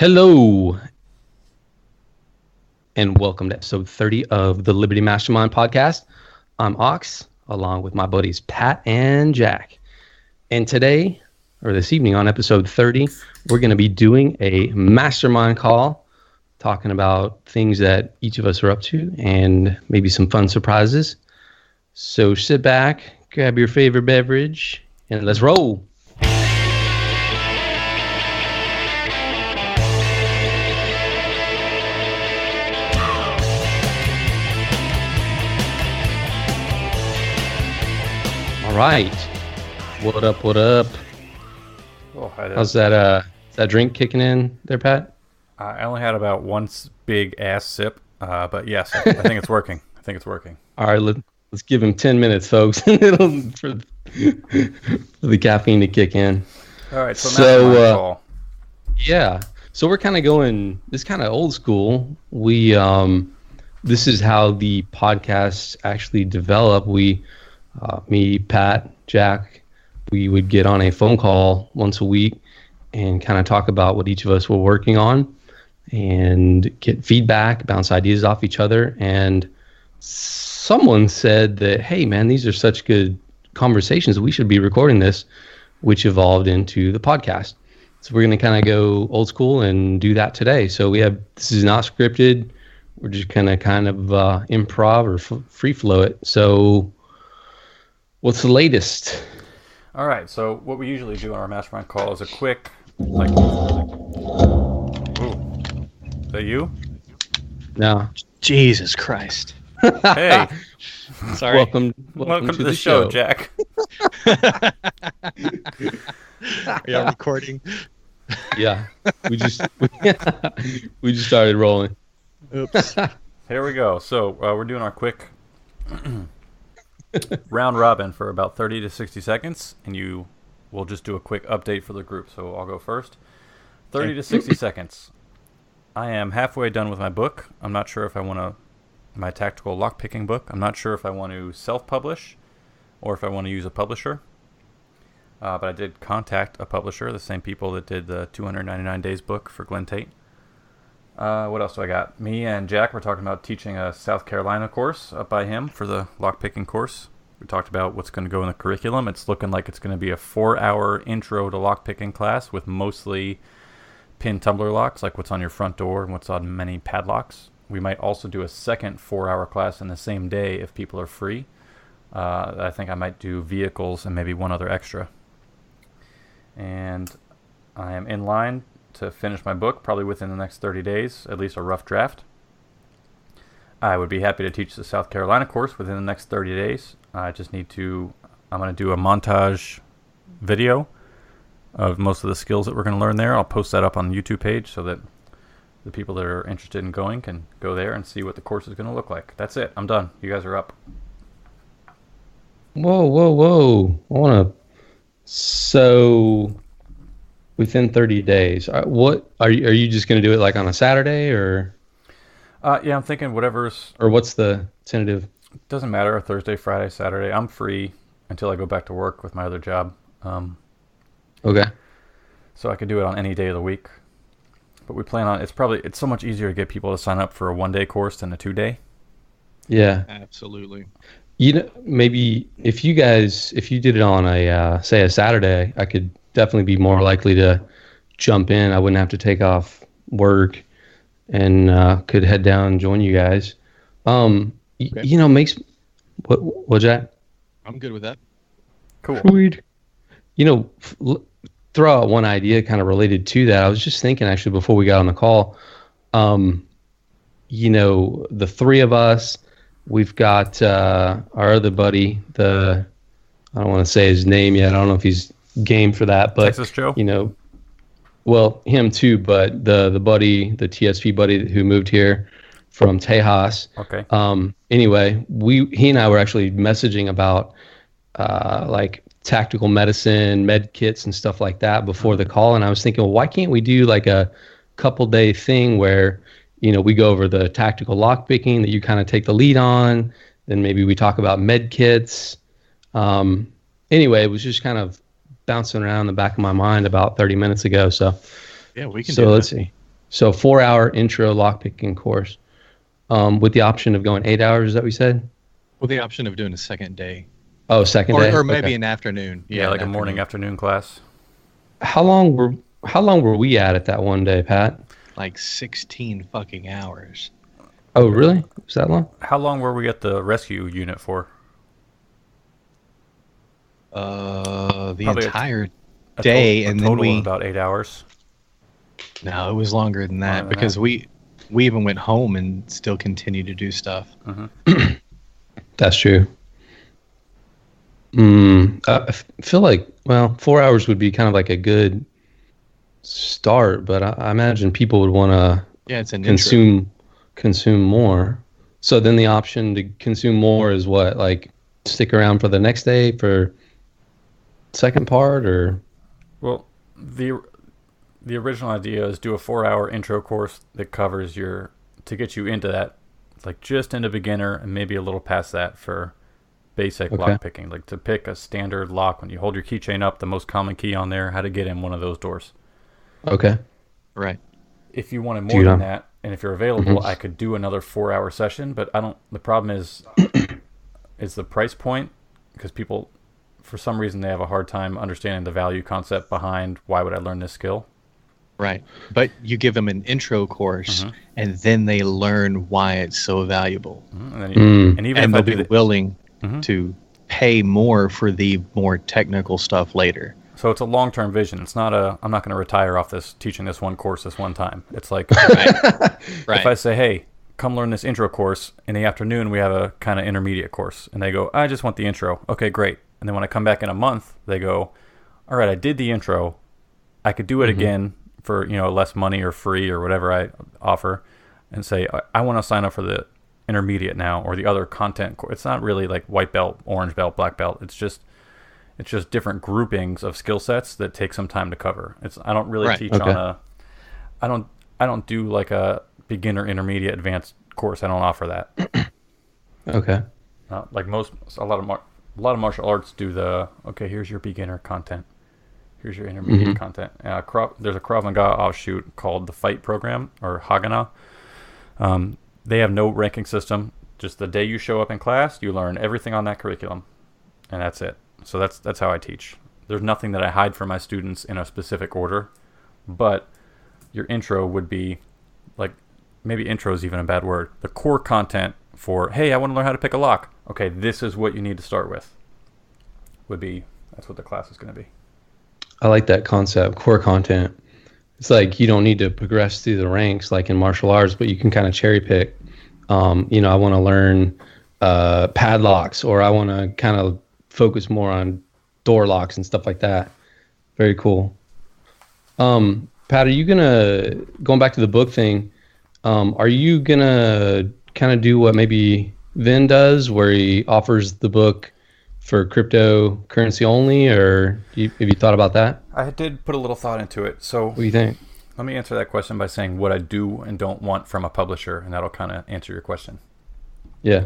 Hello, and welcome to episode 30 of the Liberty Mastermind Podcast. I'm Ox, along with my buddies Pat and Jack. And today, or this evening on episode 30, we're going to be doing a mastermind call, talking about things that each of us are up to and maybe some fun surprises. So sit back, grab your favorite beverage, and let's roll. All right. What up? What up? Oh, hi there. How's that drink kicking in there, Pat? I only had about one big ass sip, but yes, I think it's working. All right, let's give him 10 minutes, folks, for the caffeine to kick in. All right, so call. Yeah. So we're kind of going, this kind of old school. This is how the podcasts actually develop. Me, Pat, Jack, we would get on a phone call once a week and kind of talk about what each of us were working on and get feedback, bounce ideas off each other. And someone said that, hey, man, these are such good conversations. We should be recording this, which evolved into the podcast. So we're going to kind of go old school and do that today. So this is not scripted. We're just kind of improv or free flow it. So what's the latest? All right, so what we usually do on our mastermind call is a quick, ooh, is that you? No. Jesus Christ. Hey. Sorry. Welcome to the show, Jack. Are y'all recording? Yeah. We just started rolling. Oops. Here we go. So we're doing our quick round robin for about 30 to 60 seconds, and we'll just do a quick update for the group. So I'll go first. 30 to 60 seconds. I am halfway done with my book. I'm not sure if I want to, my tactical lockpicking book. I'm not sure if I want to self-publish or if I want to use a publisher. But I did contact a publisher, the same people that did the 299 Days book for Glenn Tate. What else do I got? Me and Jack were talking about teaching a South Carolina course up by him for the lockpicking course. We talked about what's going to go in the curriculum. It's looking like it's going to be a 4-hour intro to lockpicking class with mostly pin tumbler locks, like what's on your front door and what's on many padlocks. We might also do a second 4-hour class in the same day if people are free. I think I might do vehicles and maybe one other extra. And I am in line to finish my book, probably within the next 30 days, at least a rough draft. I would be happy to teach the South Carolina course within the next 30 days. I'm going to do a montage video of most of the skills that we're going to learn there. I'll post that up on the YouTube page so that the people that are interested in going can go there and see what the course is going to look like. That's it. I'm done. You guys are up. Whoa. So within 30 days, what are you just going to do it like on a Saturday or? Yeah, I'm thinking whatever's. Or what's the tentative? Doesn't matter. Thursday, Friday, Saturday. I'm free until I go back to work with my other job. Okay. So I could do it on any day of the week. But we plan on, it's so much easier to get people to sign up for a 1-day course than a 2-day. Yeah. Absolutely. Maybe if you did it on a Saturday, I could definitely be more likely to jump in. I wouldn't have to take off work and could head down and join you guys. Okay. Makes what Jack? I'm good with that. Cool. Sweet. Throw out one idea kind of related to that. I was just thinking actually before we got on the call, the three of us, we've got our other buddy, I don't want to say his name yet. I don't know if he's game for that, but Texas Joe? Well, him too, but the buddy, the TSP buddy who moved here from Tejas. Okay. Anyway, he and I were actually messaging about like tactical medicine, med kits and stuff like that before the call. And I was thinking, well, why can't we do like a couple day thing where, we go over the tactical lockpicking that you kind of take the lead on. Then maybe we talk about med kits. Anyway, it was just kind of bouncing around in the back of my mind about 30 minutes ago. So yeah, we can. So let's see. So 4-hour intro lockpicking course, with the option of going 8 hours. Is that what we said? With the option of doing a second day. Oh, second day, Or maybe okay. an afternoon. Yeah, like an a morning afternoon class. How long were we at that one day, Pat? Like 16 fucking hours. Oh, really? Was that long? How long were we at the rescue unit for? The Probably entire A day, total and then of we. about 8 hours. No, it was longer than that Longer than because that. we even went home and still continued to do stuff. That's true. I feel like, well, 4 hours would be kind of like a good start, but I imagine people would want to Yeah, it's an intro. consume more. So then the option to consume more is what? Like stick around for the next day for second part, or? Well, the original idea is do a 4-hour intro course that covers to get you into that, like just into beginner and maybe a little past that for basic Okay. lock picking, like to pick a standard lock when you hold your keychain up, the most common key on there, how to get in one of those doors. Mm-hmm. Okay. Right. If you wanted more than that, and if you're available, I could do another 4-hour session, but the problem is the price point, because people, for some reason, they have a hard time understanding the value concept behind why would I learn this skill. Right. But you give them an intro course, and then they learn why it's so valuable. And, then and even And if I they'll do be willing to pay more for the more technical stuff later. so it's a long-term vision. It's not I'm not going to retire off this teaching this one course this one time. It's like Right. if I say, hey, come learn this intro course, in the afternoon we have a kind of intermediate course, and they go, I just want the intro. Okay, great. And then when I come back in a month, they go, all right, I did the intro. I could do it again for less money or free or whatever I offer, and say I want to sign up for the intermediate now, or the other content. It's not really like white belt, orange belt, black belt. It's just different groupings of skill sets that take some time to cover. I don't really teach on I don't do like a beginner, intermediate, advanced course. I don't offer that. Okay. Like a lot of martial arts do here's your beginner content. Here's your intermediate content. There's a Krav Maga offshoot called the Fight Program, or Haganah. They have no ranking system. Just the day you show up in class, you learn everything on that curriculum, and that's it. So that's how I teach. There's nothing that I hide from my students in a specific order, but your intro would be, like, maybe intro is even a bad word. The core content for, hey, I want to learn how to pick a lock. Okay, this is what you need to start with. That's what the class is going to be. I like that concept, core content. It's like you don't need to progress through the ranks like in martial arts, but you can kind of cherry pick. I want to learn padlocks, or I want to kind of focus more on door locks and stuff like that. Very cool. Pat, are you going back to the book thing, are you going to kind of do what maybe Vin does, where he offers the book for cryptocurrency only, or have you thought about that? I did put a little thought into it. So What do you think? let me answer that question by saying what I do and don't want from a publisher, and that'll kind of answer your question. Yeah.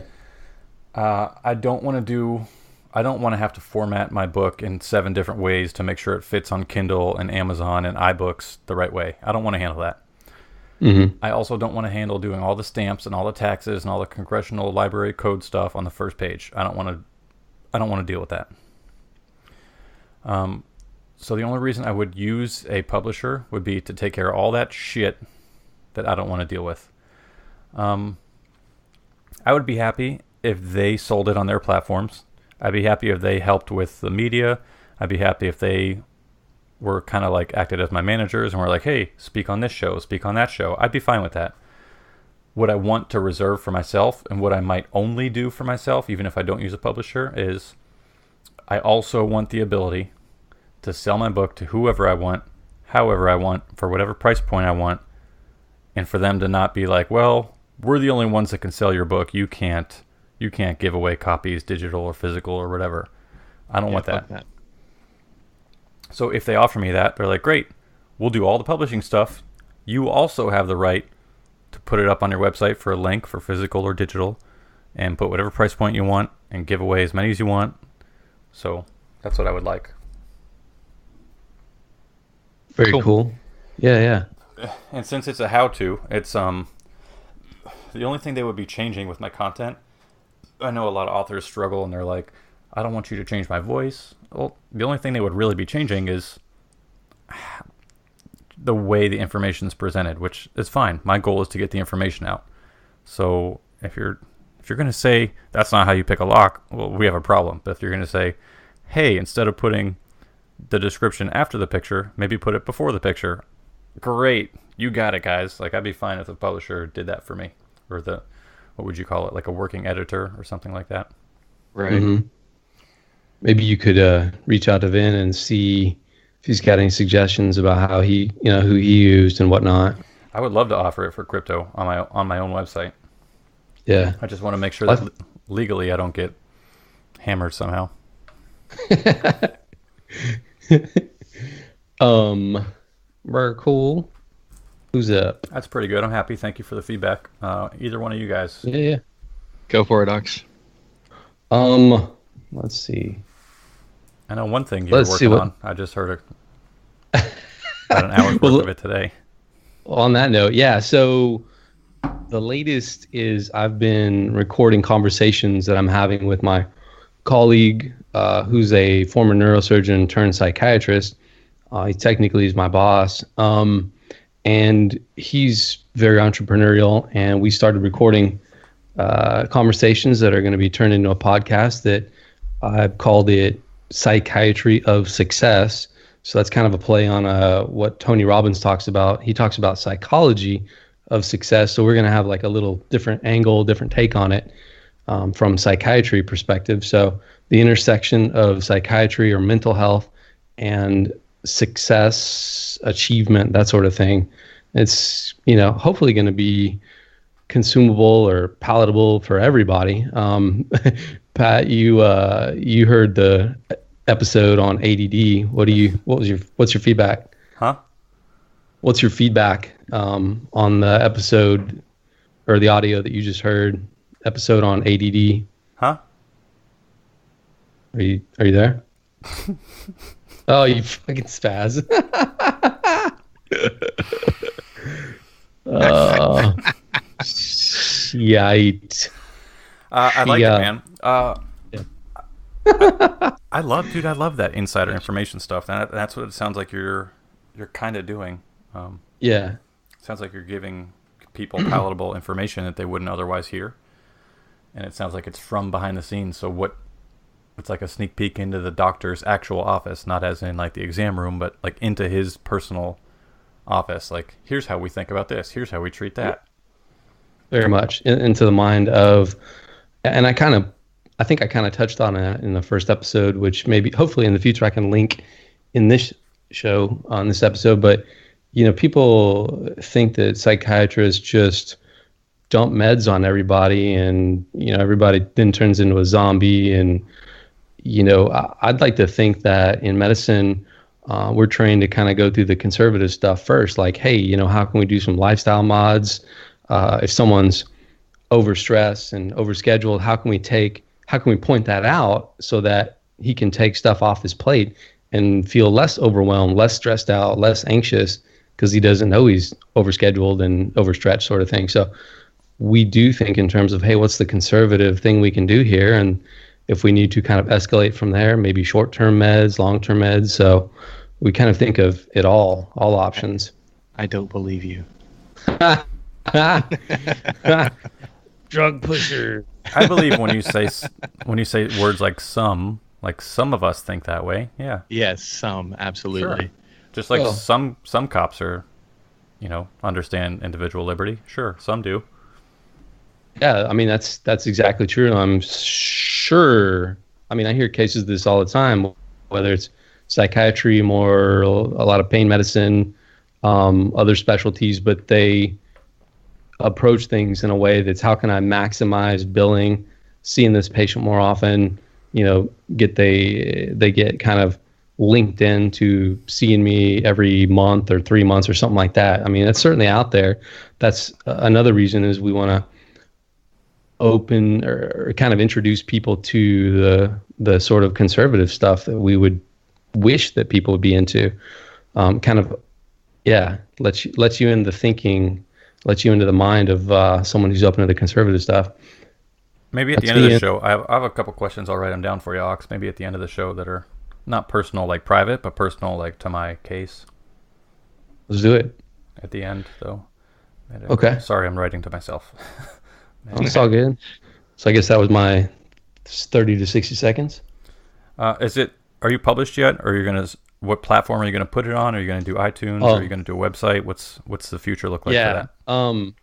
I don't want to have to format my book in 7 different ways to make sure it fits on Kindle and Amazon and iBooks the right way. I don't want to handle that. I also don't want to handle doing all the stamps and all the taxes and all the congressional library code stuff on the first page. I don't want to deal with that. So the only reason I would use a publisher would be to take care of all that shit that I don't want to deal with. I would be happy if they sold it on their platforms. I'd be happy if they helped with the media. I'd be happy if they were kind of like acted as my managers and were like, hey, speak on this show, speak on that show. I'd be fine with that. What I want to reserve for myself, and what I might only do for myself, even if I don't use a publisher, is I also want the ability to sell my book to whoever I want, however I want, for whatever price point I want, and for them to not be like, well, we're the only ones that can sell your book. You can't give away copies, digital or physical or whatever. I don't want that. So if they offer me that, they're like, great, we'll do all the publishing stuff. You also have the right to put it up on your website for a link for physical or digital, and put whatever price point you want and give away as many as you want. So that's what I would like. Very cool. Yeah. And since it's a how-to, it's the only thing they would be changing with my content. I know a lot of authors struggle and they're like, I don't want you to change my voice. Well, the only thing they would really be changing is the way the information is presented, which is fine. My goal is to get the information out. So if you're going to say that's not how you pick a lock, well, we have a problem. But if you're going to say, hey, instead of putting the description after the picture, maybe put it before the picture. Great. You got it, guys. Like, I'd be fine if the publisher did that for me. Or what would you call it? Like a working editor or something like that. Right. Mm-hmm. Maybe you could reach out to Vin and see if he's got any suggestions about how he, who he used and whatnot. I would love to offer it for crypto on my own website. Yeah. I just want to make sure that legally I don't get hammered somehow. Very cool. Who's up? That's pretty good. I'm happy. Thank you for the feedback. Either one of you guys. Yeah. Go for it, Ox. Let's see. I know one thing you were working on. I just heard about an hour's worth of it today. On that note, yeah. So the latest is I've been recording conversations that I'm having with my colleague, who's a former neurosurgeon turned psychiatrist. He technically is my boss. And he's very entrepreneurial. And we started recording conversations that are going to be turned into a podcast that I've called it Psychiatry of Success. So that's kind of a play on what Tony Robbins talks about. He talks about psychology of success. So we're going to have like a little different angle, different take on it from psychiatry perspective. So the intersection of psychiatry or mental health and success, achievement, that sort of thing. It's, hopefully going to be consumable or palatable for everybody. Pat, you heard the episode on ADD. What's your feedback? Huh? What's your feedback on the episode or the audio that you just heard? Episode on ADD. Huh? Are you there? Oh, you fucking spaz. Yikes. I like it, man. I love that insider information stuff. That's what it sounds like you're kind of doing. Yeah. Sounds like you're giving people palatable information that they wouldn't otherwise hear. And it sounds like it's from behind the scenes. So it's like a sneak peek into the doctor's actual office, not as in like the exam room, but like into his personal office. Like, here's how we think about this. Here's how we treat that. Very much into the mind of, and I think I kind of touched on it in the first episode, which maybe hopefully in the future I can link in this show on this episode. But, people think that psychiatrists just dump meds on everybody and, everybody then turns into a zombie. And, I'd like to think that in medicine, we're trained to kind of go through the conservative stuff first. Like, hey, how can we do some lifestyle mods? If someone's overstressed and overscheduled, how can we point that out so that he can take stuff off his plate and feel less overwhelmed, less stressed out, less anxious because he doesn't know he's overscheduled and overstretched sort of thing. So we do think in terms of, hey, what's the conservative thing we can do here? And if we need to kind of escalate from there, maybe short-term meds, long-term meds. So we kind of think of it all options. I don't believe you. Drug pusher. I believe when you say words like some of us think that way. Yeah. Yes, some absolutely. Sure. Just like some cops are, understand individual liberty. Sure, some do. Yeah, I mean that's exactly true. I'm sure. I mean, I hear cases of this all the time, whether it's psychiatry, more a lot of pain medicine, other specialties, but they approach things in a way that's how can I maximize billing, seeing this patient more often, they get kind of linked into seeing me every month or 3 months or something like that. I mean, that's certainly out there. That's another reason is we want to open or kind of introduce people to the sort of conservative stuff that we would wish that people would be into, kind of lets you in the thinking, lets you into the mind of someone who's open to the conservative stuff. Maybe at the end of the show, I have a couple questions. I'll write them down for you, Ox. Maybe at the end of the show that are not personal, like private, but personal, like to my case. Let's do it. At the end, though. Okay. Sorry, I'm writing to myself. It's all good. So I guess that was my 30 to 60 seconds. Are you published yet? Or what platform are you going to put it on? Are you going to do iTunes? Or are you going to do a website? What's the future look like for that?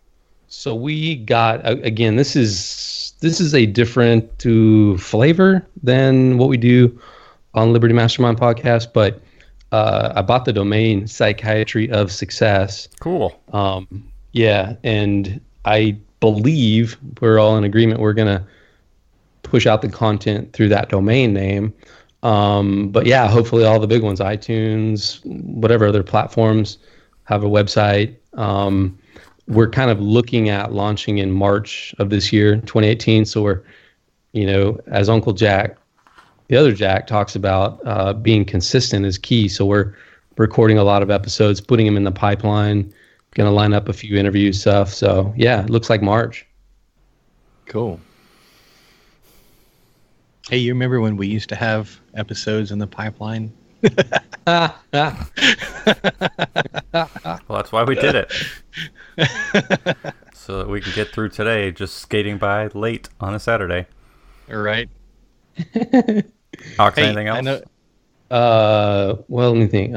So we got, again, this is a different flavor than what we do on Liberty Mastermind Podcast, but I bought the domain Psychiatry of Success. Cool. And I believe we're all in agreement we're going to push out the content through that domain name. But yeah, hopefully all the big ones, iTunes, whatever other platforms, have a website. We're kind of looking at launching in March of this year, 2018. So we're, as Uncle Jack, the other Jack, talks about, being consistent is key. So we're recording a lot of episodes, putting them in the pipeline, going to line up a few interview stuff. So yeah, it looks like March. Cool. Hey, you remember when we used to have episodes in the pipeline? Well, that's why we did it. So that we can get through today just skating by late on a Saturday. All right. Ox, anything else? Well, let me think.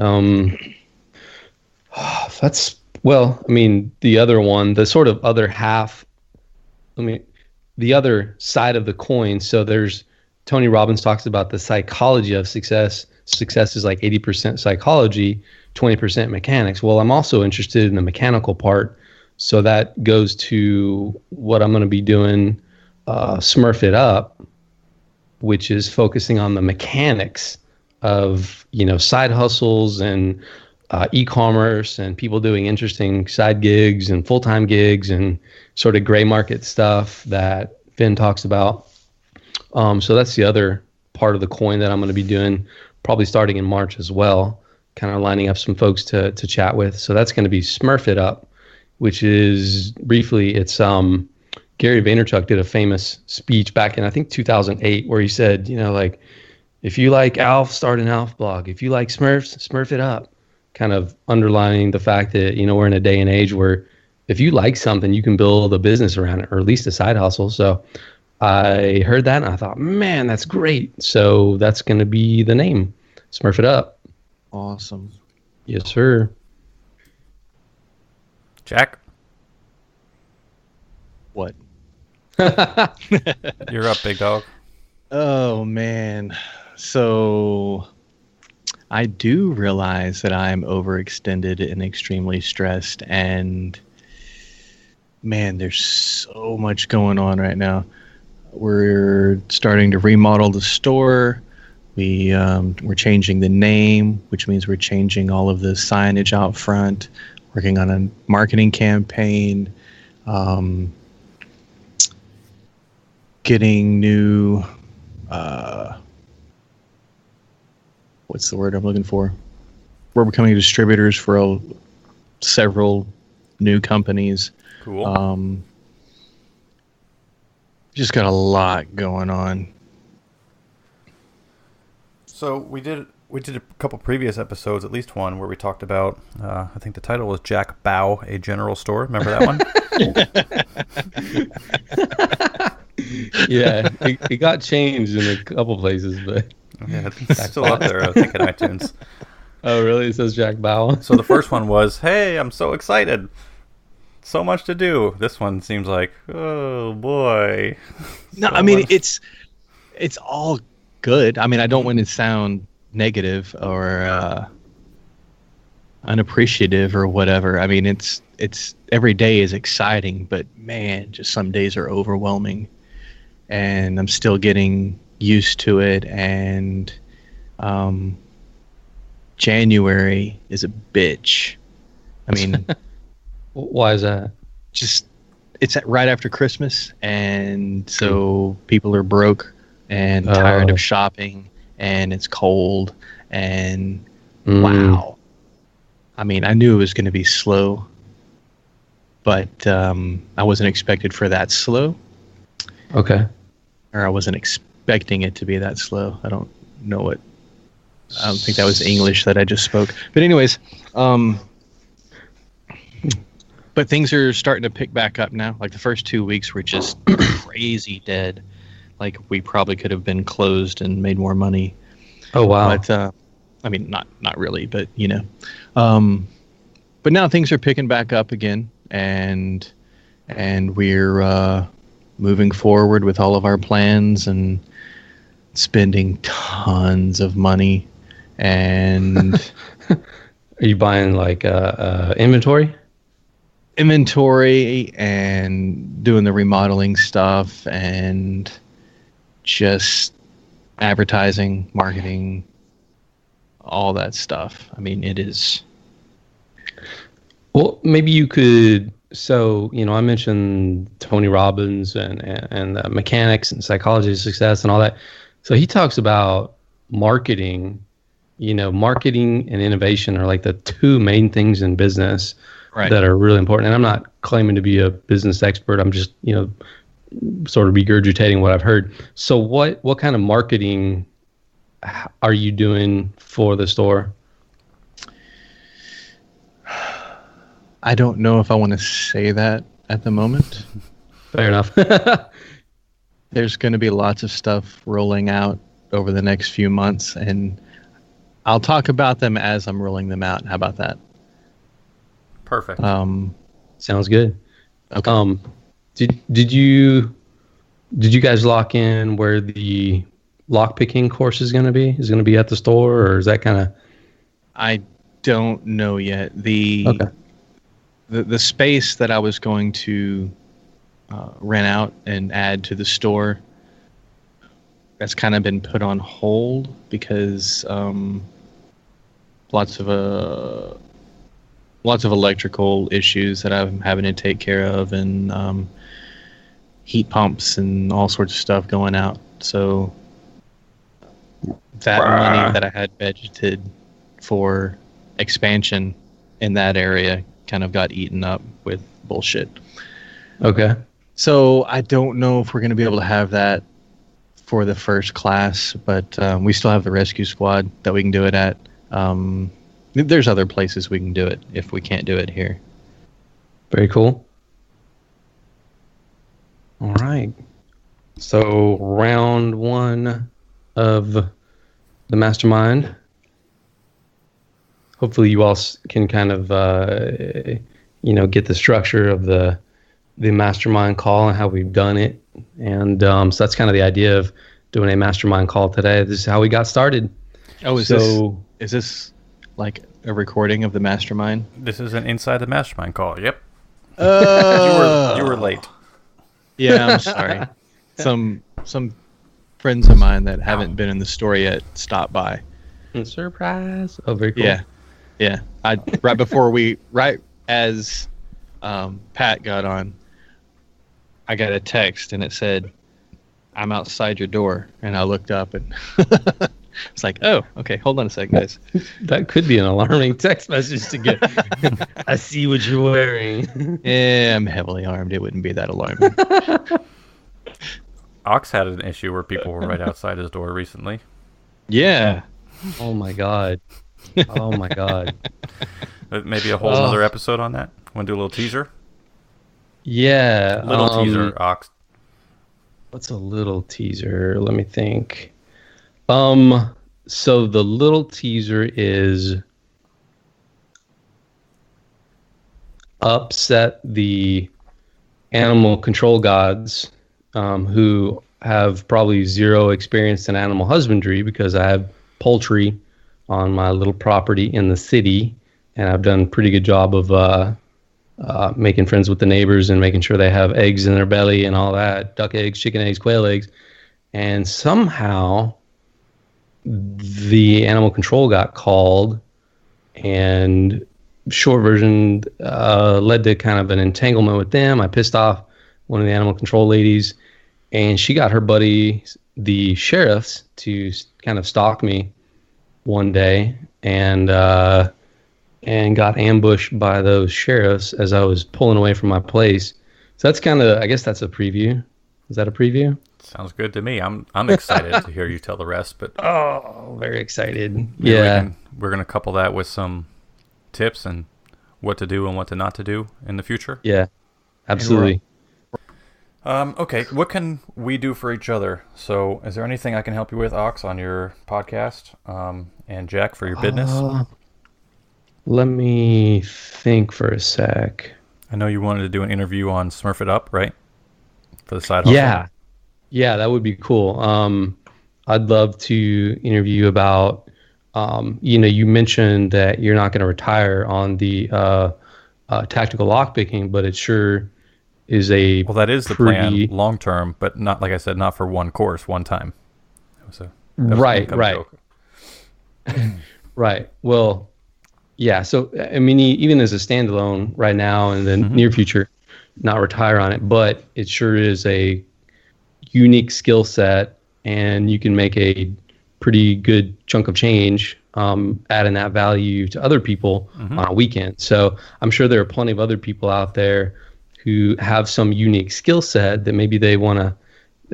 The other one, the sort of other half, the other side of the coin. So there's, Tony Robbins talks about the psychology of success. Success is like 80% psychology, 20% mechanics. Well, I'm also interested in the mechanical part. So that goes to what I'm going to be doing, Smurf It Up, which is focusing on the mechanics of, side hustles and e-commerce and people doing interesting side gigs and full-time gigs and sort of gray market stuff that Finn talks about. So that's the other part of the coin that I'm going to be doing, probably starting in March as well, kind of lining up some folks to chat with. So that's going to be Smurf It Up, which is briefly, it's Gary Vaynerchuk did a famous speech back in, I think, 2008, where he said, if you like Alf, start an Alf blog. If you like Smurfs, Smurf it up. Kind of underlining the fact that, we're in a day and age where if you like something, you can build a business around it, or at least a side hustle. So I heard that and I thought, man, that's great. So that's going to be the name, Smurf It Up. Awesome. Yes, sir. Jack? What? You're up, big dog. Oh, man. So I do realize that I'm overextended and extremely stressed, and man, there's so much going on right now. We're starting to remodel the store. We're changing the name, which means we're changing all of the signage out front, working on a marketing campaign, getting new, what's the word I'm looking for? We're becoming distributors for several new companies. Cool. Just got a lot going on. So we did a couple previous episodes, at least one, where we talked about, I think the title was Jack Bow, a general store. Remember that one? Yeah, it got changed in a couple places, but yeah, it's still up there, I think, in iTunes. Oh, really? It says Jack Bow. So the first one was, hey, I'm so excited. So much to do. This one seems like, oh boy. No, I mean, it's all good. I mean, I don't want to sound negative or unappreciative or whatever. I mean, it's every day is exciting, but man, just some days are overwhelming, and I'm still getting used to it. And January is a bitch. I mean, why is that? Just it's right after Christmas, and so people are broke and tired of shopping, and it's cold, and wow. I mean, I knew it was going to be slow, but I wasn't expected for that slow. Okay. Or I wasn't expecting it to be that slow. I don't think that was English that I just spoke. But anyways, but things are starting to pick back up now. Like the first 2 weeks were just crazy dead. Like we probably could have been closed and made more money. Oh, wow. But I mean, not really, but you know. But now things are picking back up again, and we're moving forward with all of our plans and spending tons of money. And are you buying like inventory and doing the remodeling stuff and just advertising, marketing, all that stuff? I mean, it is. Well, maybe you could. So, you know, I mentioned Tony Robbins and mechanics and psychology of success and all that. So he talks about marketing. You know, marketing and innovation are like the two main things in business that are really important. And I'm not claiming to be a business expert. I'm just, you know, sort of regurgitating what I've heard. So what kind of marketing are you doing for the store? I don't know if I want to say that at the moment. Fair enough. There's going to be lots of stuff rolling out over the next few months, and I'll talk about them as I'm rolling them out. How about that? Perfect. Sounds good. Okay. Did you guys lock in where the lockpicking course is going to be? Is it going to be at the store, or is that kind of? I don't know yet. The space that I was going to rent out and add to the store, that's kind of been put on hold because lots of electrical issues that I'm having to take care of, and heat pumps and all sorts of stuff going out. So that money that I had budgeted for expansion in that area kind of got eaten up with bullshit. Okay. So I don't know if we're going to be able to have that for the first class, but we still have the rescue squad that we can do it at. There's other places we can do it if we can't do it here. Very cool. All right. So round one of the mastermind. Hopefully you all can kind of, get the structure of the mastermind call and how we've done it. And so that's kind of the idea of doing a mastermind call today. This is how we got started. Oh, is this like a recording of the mastermind? This is an inside the mastermind call. Yep. You were late. Yeah, I'm sorry. Some friends of mine that haven't been in the store yet stopped by. Surprise! Oh, very cool. Yeah. Right as Pat got on, I got a text and it said, "I'm outside your door," and I looked up and it's like, oh, okay, hold on a second, guys. That could be an alarming text message to get. I see what you're wearing. Yeah, I'm heavily armed. It wouldn't be that alarming. Ox had an issue where people were right outside his door recently. Yeah. Oh my god. Oh my god. Maybe a whole other episode on that. Want to do a little teaser? Yeah. Little teaser, Ox. What's a little teaser? Let me think. So the little teaser is upset the animal control gods, who have probably zero experience in animal husbandry because I have poultry on my little property in the city, and I've done a pretty good job of making friends with the neighbors and making sure they have eggs in their belly and all that, duck eggs, chicken eggs, quail eggs. And somehow the animal control got called, and short version led to kind of an entanglement with them. I pissed off one of the animal control ladies, and she got her buddy, the sheriffs, to kind of stalk me one day, and and got ambushed by those sheriffs as I was pulling away from my place. So that's kind of, I guess that's a preview. Is that a preview? Sounds good to me. I'm excited to hear you tell the rest. But oh, very excited. maybe Yeah. we're going to couple that with some tips and what to do and what to not to do in the future. Yeah, absolutely. Okay, what can we do for each other? So is there anything I can help you with, Ox, on your podcast? And Jack, for your business? Let me think for a sec. I know you wanted to do an interview on Smurf It Up, right? For the side hustle? Yeah, that would be cool. I'd love to interview about, you mentioned that you're not going to retire on the tactical lockpicking, but it sure is a well, that is the plan long term, but not, like I said, not for one course, one time. That was right. joke. Right. Well, yeah. So, I mean, even as a standalone right now in the near future, not retire on it, but it sure is a unique skill set, and you can make a pretty good chunk of change adding that value to other people on a weekend. So I'm sure there are plenty of other people out there who have some unique skill set that maybe they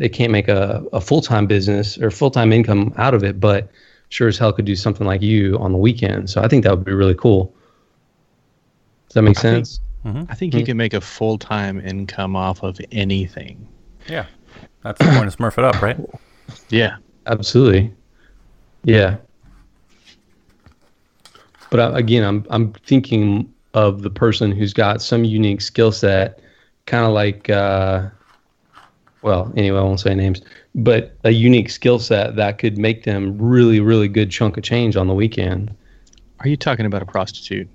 can't make a full-time business or full-time income out of it, but sure as hell could do something like you on the weekend. So I think that would be really cool. Does that make sense? I think you can make a full-time income off of anything. Yeah. That's the point of Smurf It Up, right? Yeah. Absolutely. Yeah. But again, I'm thinking of the person who's got some unique skill set, kind of like, well, anyway, I won't say names, but a unique skill set that could make them really, really good chunk of change on the weekend. Are you talking about a prostitute?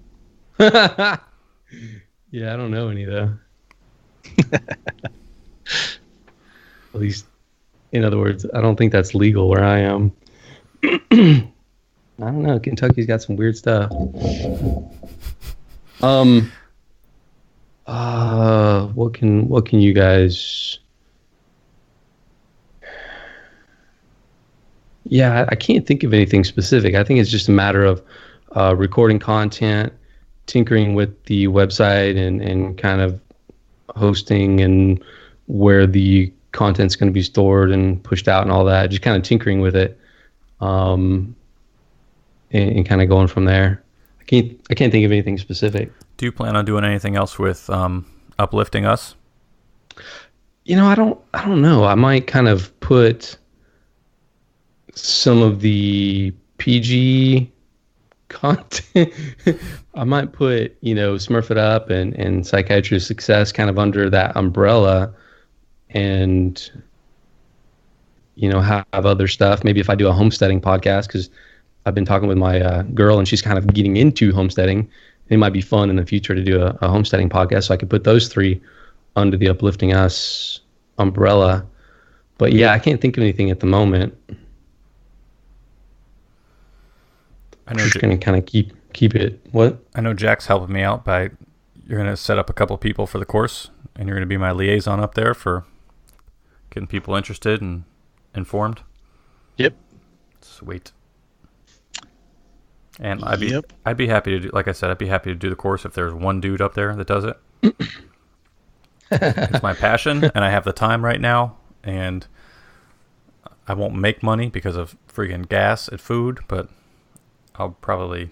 Yeah, I don't know any though. At least, in other words, I don't think that's legal where I am. I don't know. Kentucky's got some weird stuff. What can you guys? Yeah, I can't think of anything specific. I think it's just a matter of recording content, tinkering with the website, and kind of hosting and where the content's going to be stored and pushed out and all that. Just kind of tinkering with it, and kind of going from there. I can't think of anything specific. Do you plan on doing anything else with uplifting us? I don't know. I might kind of put some of the PG content. I might put, Smurf It Up and Psychiatry of Success kind of under that umbrella, and have other stuff. Maybe if I do a homesteading podcast, because I've been talking with my girl and she's kind of getting into homesteading. It might be fun in the future to do a homesteading podcast, so I could put those three under the Uplifting Us umbrella. But yeah, I can't think of anything at the moment. I'm just going to kind of keep it. What? I know Jack's helping me out by, you're going to set up a couple people for the course, and you're going to be my liaison up there for getting people interested and informed. Yep. Sweet. And I'd be happy to do, like I said, I'd be happy to do the course if there's one dude up there that does it. It's my passion, and I have the time right now, and I won't make money because of freaking gas and food, but I'll probably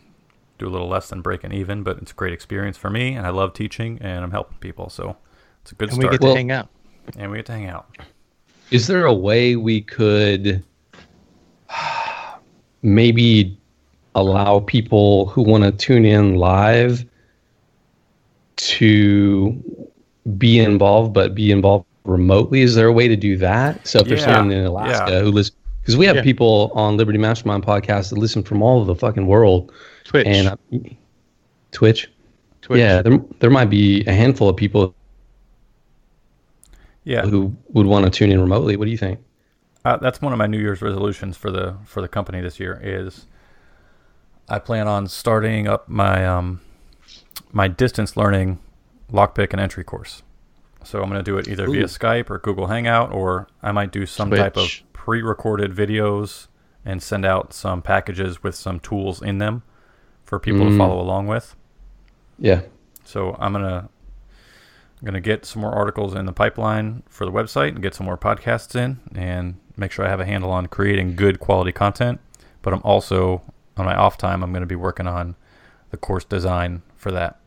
do a little less than breaking even, but it's a great experience for me, and I love teaching, and I'm helping people, so it's a good start. And we get to hang out. And we get to hang out. Is there a way we could maybe allow people who want to tune in live to be involved, but be involved remotely? Is there a way to do that? So if there's someone in Alaska who listens, because we have people on Liberty Mastermind Podcast that listen from all over the fucking world. Twitch. And Twitch. Yeah, there might be a handful of people who would want to tune in remotely. What do you think? That's one of my New Year's resolutions for the company this year. Is I plan on starting up my my distance learning lockpick and entry course. So I'm going to do it either via Skype or Google Hangout, or I might do some type of pre-recorded videos and send out some packages with some tools in them for people to follow along with. Yeah. So I'm gonna get some more articles in the pipeline for the website and get some more podcasts in and make sure I have a handle on creating good quality content. But I'm also, on my off time, I'm going to be working on the course design for that.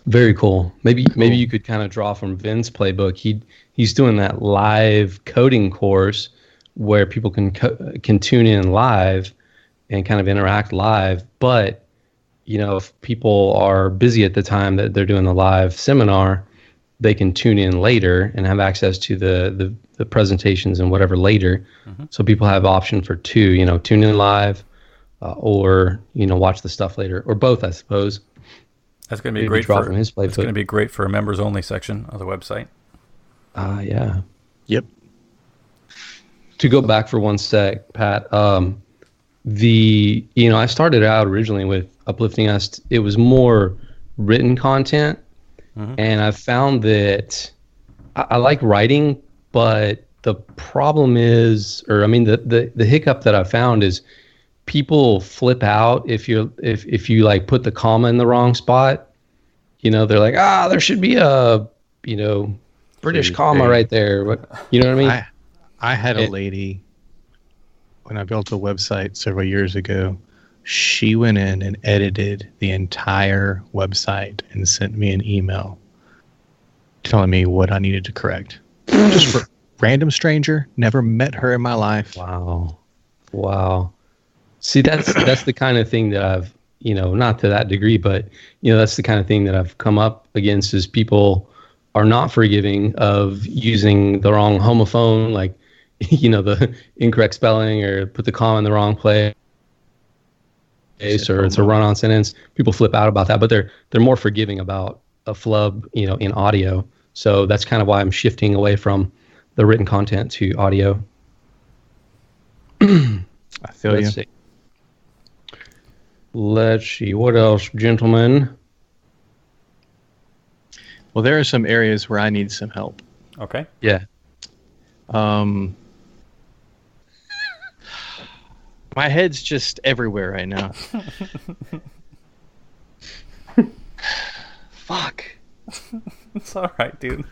Very cool. Maybe you could kind of draw from Vin's playbook. He's doing that live coding course where people can tune in live and kind of interact live. But if people are busy at the time that they're doing the live seminar, they can tune in later and have access to the presentations and whatever later. Mm-hmm. So people have option for two, tune in live or, watch the stuff later, or both, I suppose. That's going to be great. It's going to be great for a members only section of the website. Yeah. Yep. To go back for one sec, Pat, I started out originally with Uplifting Us. It was more written content. Mm-hmm. And I've found that I like writing, but the problem is, the hiccup that I found is people flip out if you like put the comma in the wrong spot. They're like, there should be a, British comma right there. You know what I mean? I had a lady when I built a website several years ago. She went in and edited the entire website and sent me an email telling me what I needed to correct. Just for random stranger, never met her in my life. Wow. See, that's the kind of thing that I've, not to that degree, but, that's the kind of thing that I've come up against is people are not forgiving of using the wrong homophone, like, the incorrect spelling or put the comma in the wrong place. Or it's a run-on sentence. People flip out about that, but they're more forgiving about a flub, in audio. So that's kind of why I'm shifting away from the written content to audio. I feel you. Let's see. What else, gentlemen? Well, there are some areas where I need some help. Okay. Yeah. My head's just everywhere right now. Fuck. It's all right, dude.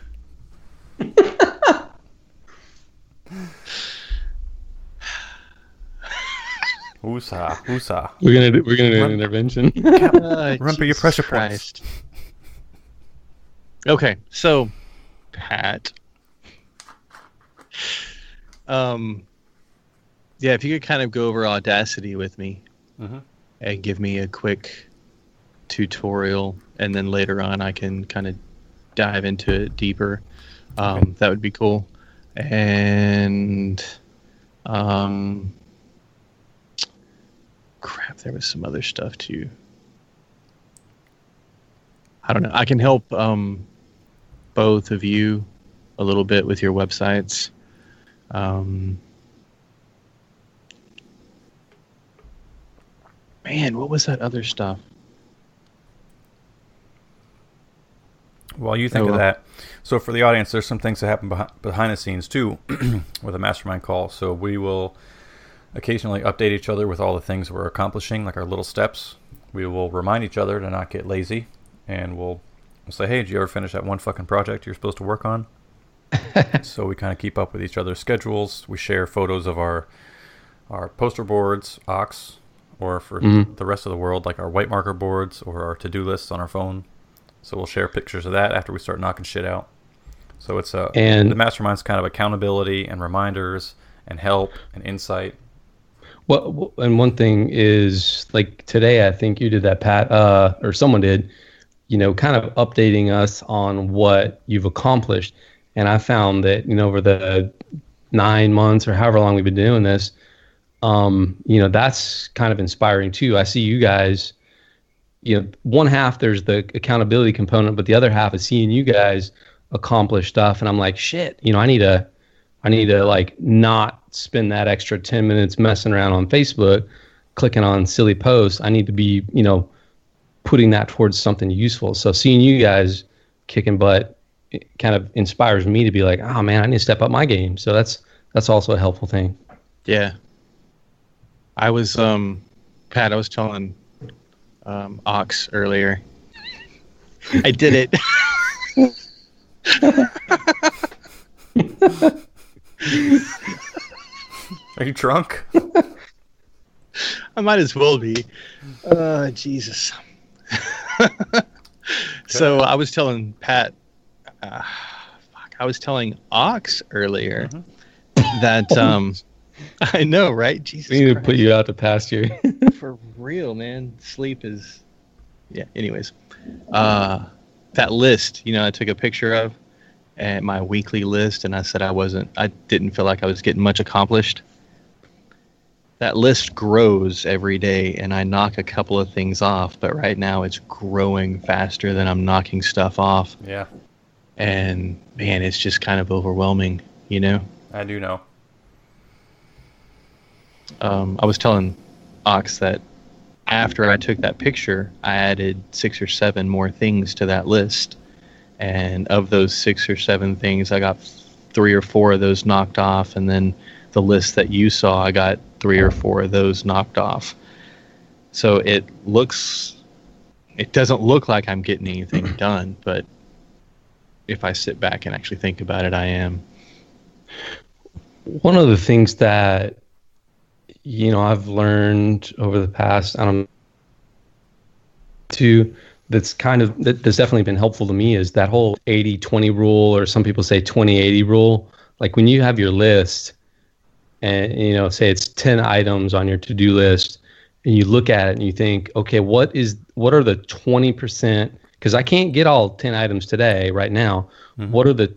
Woosa. We're gonna do an intervention. Remember your pressure points. Okay, so Pat. Yeah, if you could kind of go over Audacity with me and give me a quick tutorial, and then later on I can kind of dive into it deeper. That would be cool. And crap, there was some other stuff too. I don't know. I can help both of you a little bit with your websites. Man, what was that other stuff? While you think of that, so for the audience, there's some things that happen behind the scenes too with a mastermind call. So we will occasionally update each other with all the things we're accomplishing, like our little steps. We will remind each other to not get lazy, and we'll say, hey, did you ever finish that one fucking project you're supposed to work on? So we kind of keep up with each other's schedules. We share photos of our poster boards, Ox, or for the rest of the world, like our white marker boards or our to-do lists on our phone. So we'll share pictures of that after we start knocking shit out. So it's the mastermind's kind of accountability and reminders and help and insight. Well, and one thing is, like today, I think you did that, Pat, or someone did, kind of updating us on what you've accomplished. And I found that, over the 9 months or however long we've been doing this, that's kind of inspiring too. I see you guys, one half there's the accountability component, but the other half is seeing you guys accomplish stuff. And I'm like, shit, I need to like not spend that extra 10 minutes messing around on Facebook, clicking on silly posts. I need to be, putting that towards something useful. So seeing you guys kicking butt, it kind of inspires me to be like, oh man, I need to step up my game. So that's also a helpful thing. Yeah. I was Pat, I was telling Ox earlier. I did it. Are you drunk? I might as well be. Jesus. So I was telling Pat, I was telling Ox earlier that I know, right? Jesus, we need Christ. to put you out to pasture. For real, man. Sleep is, yeah. Anyways, that list, I took a picture of, and my weekly list, and I said I didn't feel like I was getting much accomplished. That list grows every day, and I knock a couple of things off, but right now it's growing faster than I'm knocking stuff off. Yeah. And man, it's just kind of overwhelming, I do know. I was telling Ox that after I took that picture, I added 6 or 7 more things to that list. And of those 6 or 7 things, I got 3 or 4 of those knocked off. And then the list that you saw, I got 3 or 4 of those knocked off. So it doesn't look like I'm getting anything done, but if I sit back and actually think about it, I am. One of the things that, I've learned over the past, that's definitely been helpful to me is that whole 80-20 rule, or some people say 20-80 rule. Like when you have your list and, say it's 10 items on your to-do list, and you look at it and you think, okay, what are the 20%? Because I can't get all 10 items today right now. Mm-hmm. What are the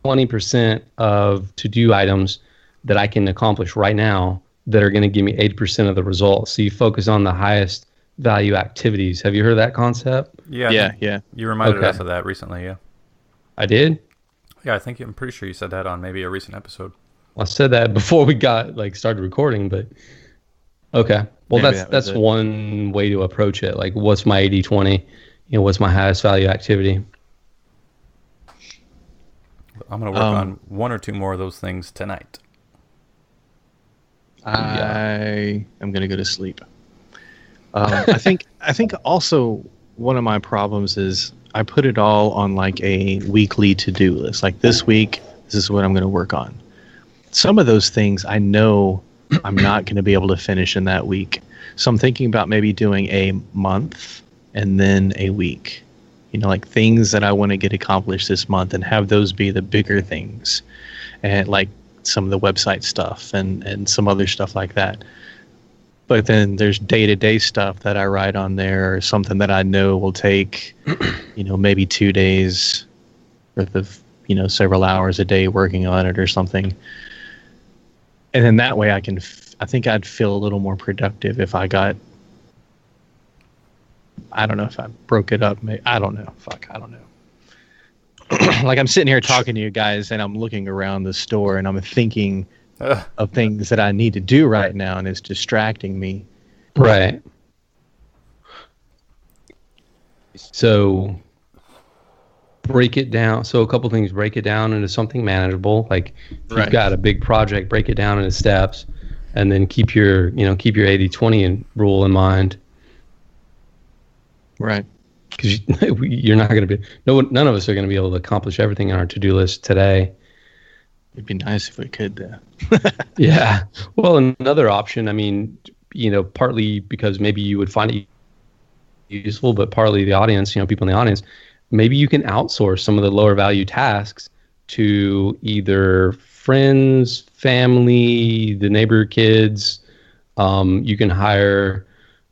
20% of to-do items that I can accomplish right now that are going to give me 80% of the results? So you focus on the highest value activities. Have you heard that concept? Yeah. You reminded us of that recently, yeah. I did? Yeah, I'm pretty sure you said that on maybe a recent episode. I said that before we got started recording, but okay. Well, maybe that's one way to approach it. Like, what's my 80-20? What's my highest value activity? I'm going to work on 1 or 2 more of those things tonight. I am going to go to sleep. I think also one of my problems is I put it all on like a weekly to-do list. Like this week, this is what I'm going to work on. Some of those things I know I'm not going to be able to finish in that week. So I'm thinking about maybe doing a month and then a week. Like things that I want to get accomplished this month and have those be the bigger things. And like some of the website stuff and some other stuff like that. But then there's day-to-day stuff that I write on there, or something that I know will take, maybe 2 days worth of, several hours a day working on it or something. And then that way I think I'd feel a little more productive if I got, I don't know if I broke it up. I don't know. I don't know. Like I'm sitting here talking to you guys and I'm looking around the store and I'm thinking of things that I need to do right now, and it's distracting me. Right. So break it down. So a couple things, break it down into something manageable. Like if you've got a big project, break it down into steps, and then keep your 80-20 rule in mind. Right. Because you're not going to be, none of us are going to be able to accomplish everything on our to-do list today. It'd be nice if we could, though. Yeah. Well, another option, partly because maybe you would find it useful, but partly the audience, people in the audience, maybe you can outsource some of the lower value tasks to either friends, family, the neighbor kids. You can hire,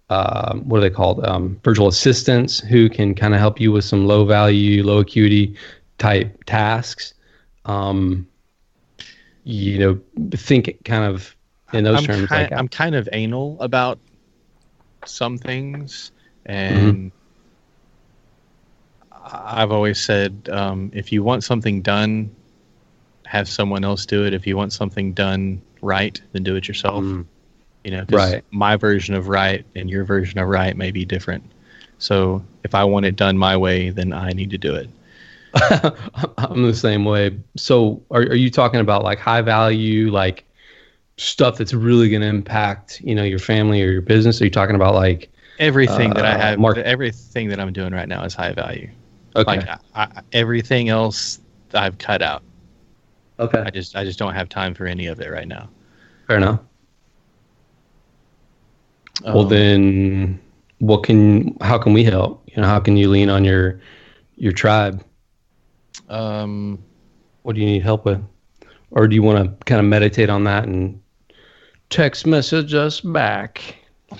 what are they called? Virtual assistants who can kind of help you with some low value, low acuity type tasks. Think kind of in those terms. I'm kind of anal about some things, and I've always said, if you want something done, have someone else do it. If you want something done right, then do it yourself. Right. My version of right and your version of right may be different. So if I want it done my way, then I need to do it. I'm the same way. So are you talking about like high value, like stuff that's really going to impact, your family or your business? Are you talking about like everything that I have? Everything that I'm doing right now is high value. Okay. Like everything else I've cut out. Okay. I just don't have time for any of it right now. Fair enough. Well, then, how can we help? How can you lean on your tribe? What do you need help with? Or do you want to kind of meditate on that and text message us back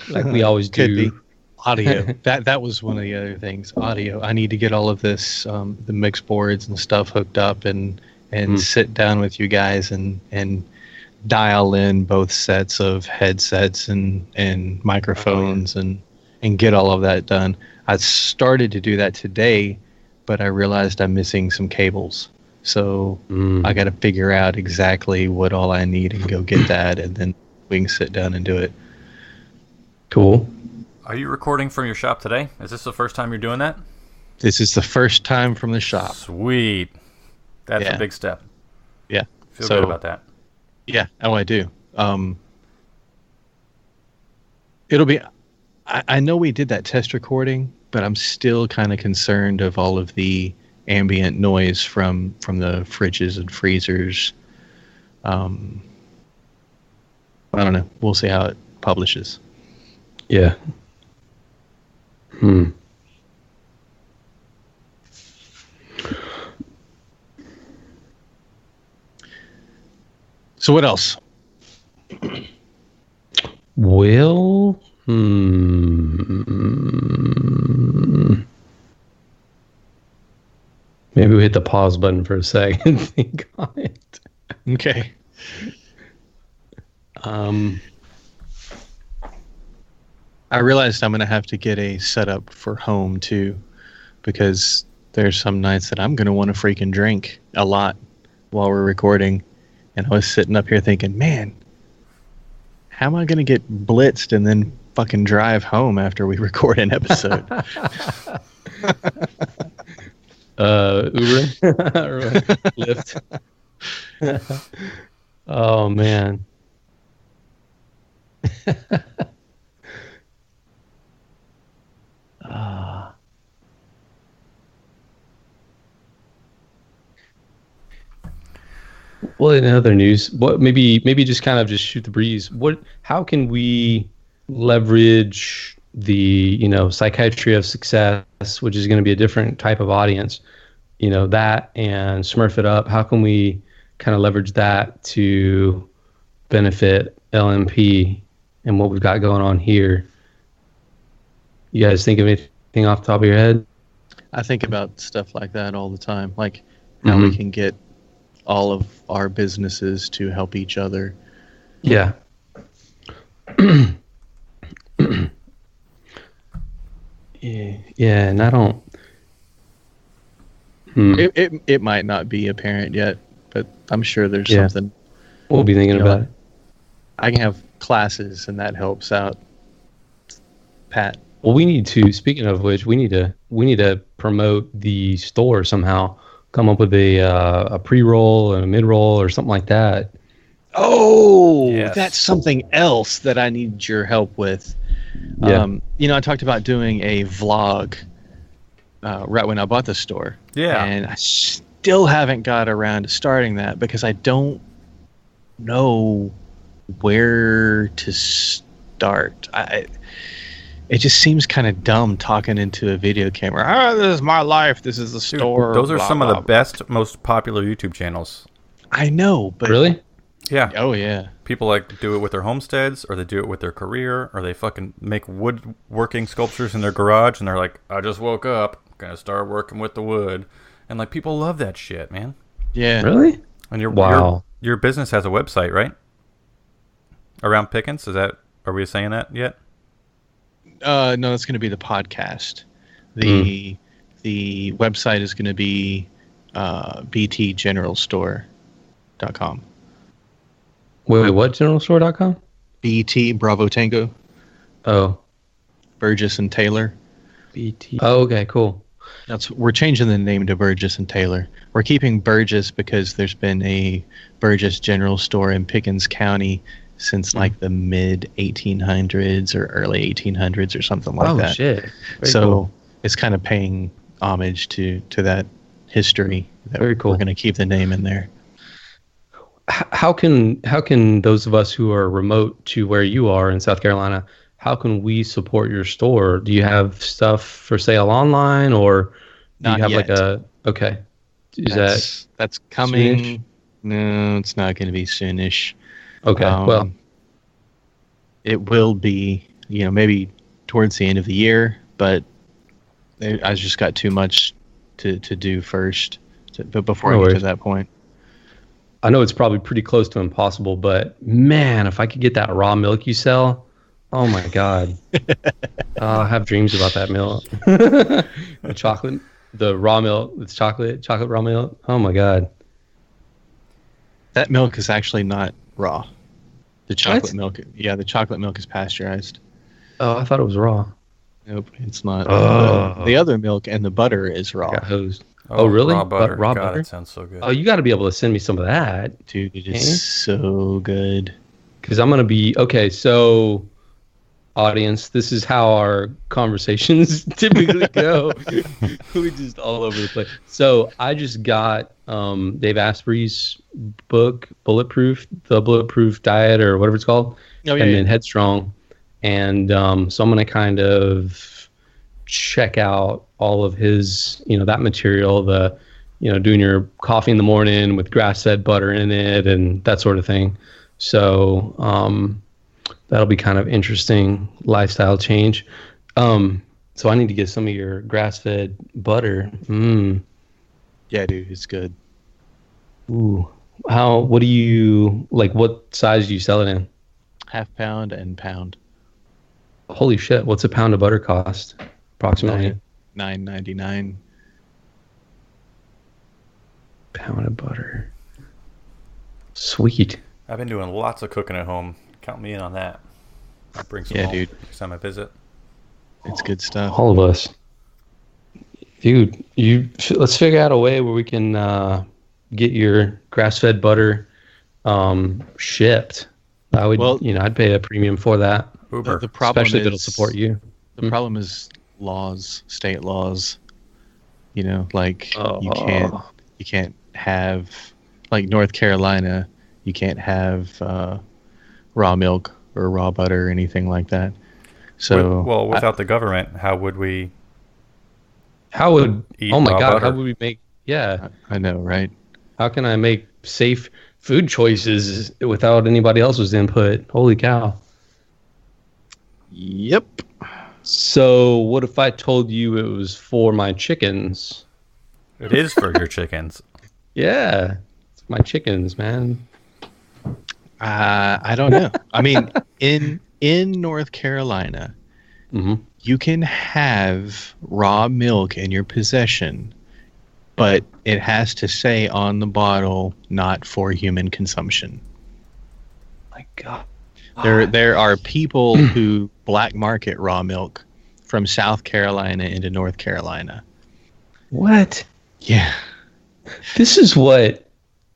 like we always Could do? be. Audio. That was one of the other things. Audio. I need to get all of this, the mix boards and stuff hooked up and sit down with you guys and dial in both sets of headsets and microphones and get all of that done. I started to do that today, but I realized I'm missing some cables. So I got to figure out exactly what all I need and go get that, and then we can sit down and do it. Cool. Are you recording from your shop today? Is this the first time you're doing that? This is the first time from the shop. Sweet. That's a big step. Yeah. Feel good about that. Yeah. Oh, I do. It'll be... I know we did that test recording, but I'm still kind of concerned of all of the ambient noise from the fridges and freezers. I don't know. We'll see how it publishes. Yeah. So what else? Well, maybe we hit the pause button for a second and think on it. Okay. I realized I'm going to have to get a setup for home too, because there's some nights that I'm going to want to freaking drink a lot while we're recording. And I was sitting up here thinking, man, how am I going to get blitzed and then fucking drive home after we record an episode? Uber or Lyft. Oh man. Well, in other news, maybe just kind of just shoot the breeze. How can we leverage the Psychiatry of Success, which is going to be a different type of audience, that and Smurf It Up? How can we kind of leverage that to benefit LMP and what we've got going on here? You guys think of anything off the top of your head? I think about stuff like that all the time, like how we can get all of our businesses to help each other. Yeah. Yeah, and I don't... It might not be apparent yet, but I'm sure there's something. We'll be thinking about it. I can have classes, and that helps out Pat. Well, we need to, speaking of which, we need to promote the store somehow. Come up with a pre-roll and a mid-roll or something like that. Oh, yes. That's something else that I need your help with. Yeah. I talked about doing a vlog right when I bought the store. Yeah. And I still haven't got around to starting that because I don't know where to start. It just seems kind of dumb talking into a video camera. This is my life. This is the store. Those are some of the best, most popular YouTube channels. I know, but... Really? Yeah. Oh, yeah. People like do it with their homesteads, or they do it with their career, or they fucking make woodworking sculptures in their garage, and they're like, I just woke up, gonna start working with the wood. And like, people love that shit, man. Yeah. Really? And Wow. Your business has a website, right? Around Pickens? Are we saying that yet? No, it's going to be the podcast. The website is going to be btgeneralstore.com. Wait, what? Generalstore.com? BT, Bravo Tango, Oh. Burgess and Taylor. BT. Oh, okay, cool. We're changing the name to Burgess and Taylor. We're keeping Burgess because there's been a Burgess General Store in Pickens County, since like the mid 1800s or early 1800s or something like that. Oh shit! So cool. It's kind of paying homage to that history. That Very cool. We're going to keep the name in there. How can those of us who are remote to where you are in South Carolina, how can we support your store? Do you have stuff for sale online, or do Not you have yet. like a okay? That's coming? soonish? No, it's not going to be soonish. Okay, well, it will be, maybe towards the end of the year, but I just got too much to do first, but before No I get to worries. that point. I know it's probably pretty close to impossible, but man, if I could get that raw milk you sell, oh my God. I have dreams about that milk. The chocolate, the raw milk, it's chocolate raw milk. Oh my God. That milk is actually not raw. The chocolate What? milk, the chocolate milk is pasteurized. Oh, I thought it was raw. Nope, it's not. Oh. The other milk and the butter is raw. I got hosed. Oh, really? Raw butter. Raw God, butter? it sounds so good. Oh, you got to be able to send me some of that. Dude, it is so good. Because I'm going to be, okay, so audience, this is how our conversations typically go. We just all over the place. So I just got Dave Asprey's book, The Bulletproof Diet, or whatever it's called, and then Headstrong. And so I'm going to kind of check out all of his, that material, the, doing your coffee in the morning with grass-fed butter in it and that sort of thing. So that'll be kind of interesting lifestyle change. So I need to get some of your grass-fed butter. Yeah, dude, it's good. Ooh. What do you, like, what size do you sell it in? Half pound and pound. Holy shit. What's a pound of butter cost? Approximately. $9.99. Pound of butter. Sweet. I've been doing lots of cooking at home. Count me in on that. I'll bring some home dude. next time I visit. It's good stuff. All of us. Dude, let's figure out a way where we can get your grass-fed butter shipped. I would, I'd pay a premium for that. Uber. The problem Especially if it'll is, support you. The problem is state laws. Like Oh. you can't have, like North Carolina, you can't have raw milk or raw butter or anything like that. So without the government, how would we? How would? Eat Oh my raw God! butter? How would we make? Yeah. I know, right? How can I make safe food choices without anybody else's input? Holy cow! Yep. So what if I told you it was for my chickens? It is for your chickens. Yeah, it's my chickens, man. I don't know. I mean, in North Carolina, you can have raw milk in your possession, but it has to say on the bottle, not for human consumption. My God. There are people who black market raw milk from South Carolina into North Carolina. What? Yeah. This is what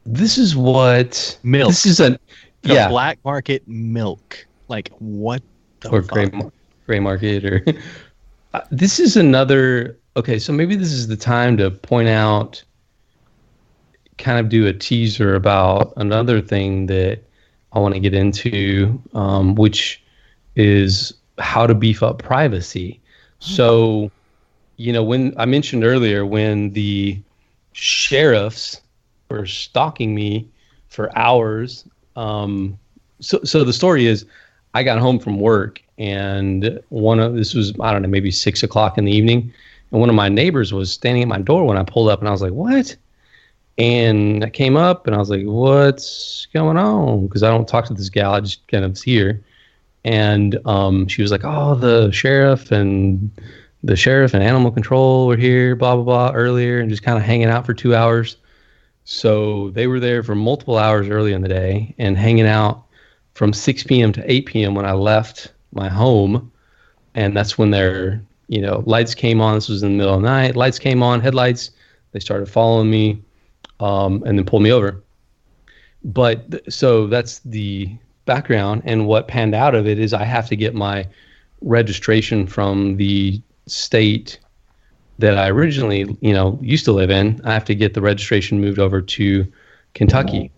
Milk. This is a Black market milk. Like, what the or fuck? gray market or this is another. Okay, so maybe this is the time to point out, kind of do a teaser about another thing that I want to get into, which is how to beef up privacy. So, when I mentioned earlier, when the sheriffs were stalking me for hours, so the story is, I got home from work and this was, I don't know, maybe 6 o'clock in the evening, and one of my neighbors was standing at my door when I pulled up, and I was like, what? And I came up and I was like, what's going on? Because I don't talk to this gal, I just kind of see her. And she was like, oh, the sheriff and animal control were here, blah, blah, blah, earlier, and just kind of hanging out for 2 hours. So they were there for multiple hours early in the day and hanging out from 6 p.m. to 8 p.m. when I left my home. And that's when their, lights came on. This was in the middle of the night. Lights came on, headlights. They started following me and then pulled me over. But so that's the background, and what panned out of it is I have to get my registration from the state that I originally, used to live in. I have to get the registration moved over to Kentucky.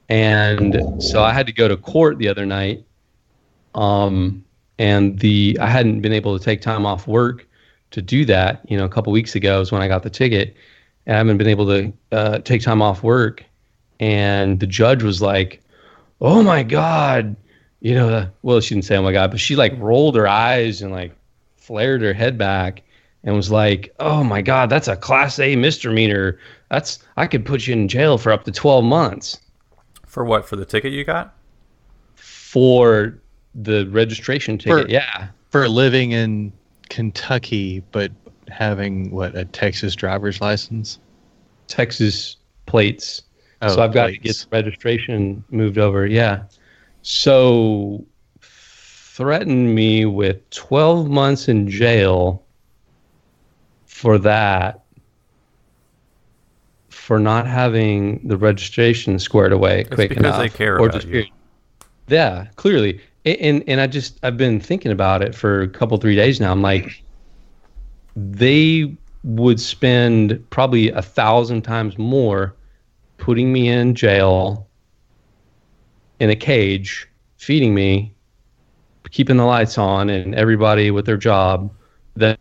And so I had to go to court the other night. And I hadn't been able to take time off work to do that. A couple weeks ago is when I got the ticket, and I haven't been able to take time off work. And the judge was like, "Oh my God," well, she didn't say "oh my God," but she like rolled her eyes and like flared her head back and was like, "Oh my God, that's a Class A misdemeanor. I could put you in jail for up to 12 months." For what? For the ticket you got? For the registration ticket, yeah. For living in Kentucky, but having a Texas driver's license? Texas plates. Oh, so I've got to get the registration moved over, yeah. So threatened me with 12 months in jail for that, for not having the registration squared away quick enough. Because they care about you. Yeah, clearly. And I've been thinking about it for a couple, 3 days now. I'm like, they would spend probably 1,000 times more putting me in jail in a cage, feeding me, keeping the lights on, and everybody with their job, that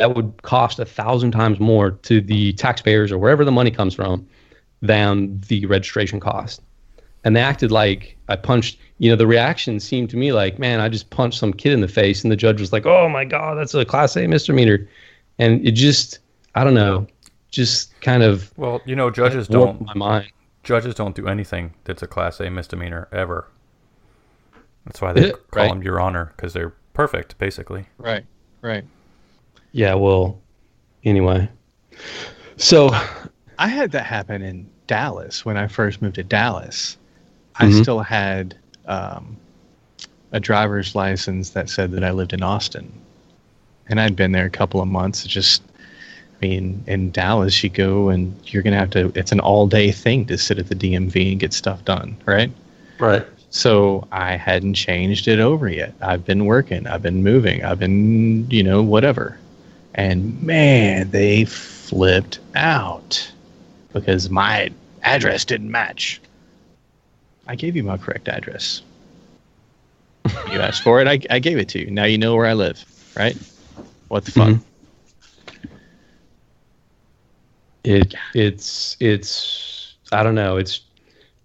would cost 1,000 times more to the taxpayers or wherever the money comes from than the registration cost. And they acted like I punched, the reaction seemed to me like, man, I just punched some kid in the face. And the judge was like, "Oh my God, that's a Class A misdemeanor." And it just, I don't know, just kind of. Well, judges warped don't. my mind. Judges don't do anything that's a Class A misdemeanor ever. That's why they call them Your Honor, because they're perfect, basically. Right. Yeah, well, anyway. So I had that happen in Dallas when I first moved to Dallas. I still had a driver's license that said that I lived in Austin. And I'd been there a couple of months. In Dallas, you go and you're going to have to, it's an all-day thing to sit at the DMV and get stuff done, right? Right. So I hadn't changed it over yet. I've been working. I've been moving. I've been, whatever. And, man, they flipped out because my address didn't match. I gave you my correct address. You asked for it. I gave it to you. Now you know where I live, right? What the fuck? Mm-hmm. It's I don't know. It's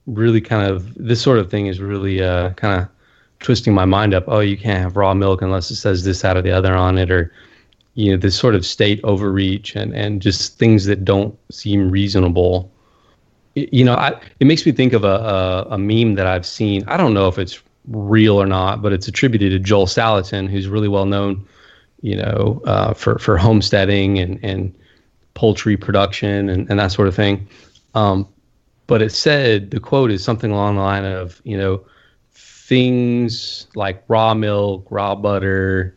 really kind of, this sort of thing is really kind of twisting my mind up. Oh, you can't have raw milk unless it says this, that, or the other on it, or this sort of state overreach and just things that don't seem reasonable. It makes me think of a meme that I've seen. I don't know if it's real or not, but it's attributed to Joel Salatin, who's really well known, for homesteading and poultry production and that sort of thing. But it said, the quote is something along the line of, things like raw milk, raw butter,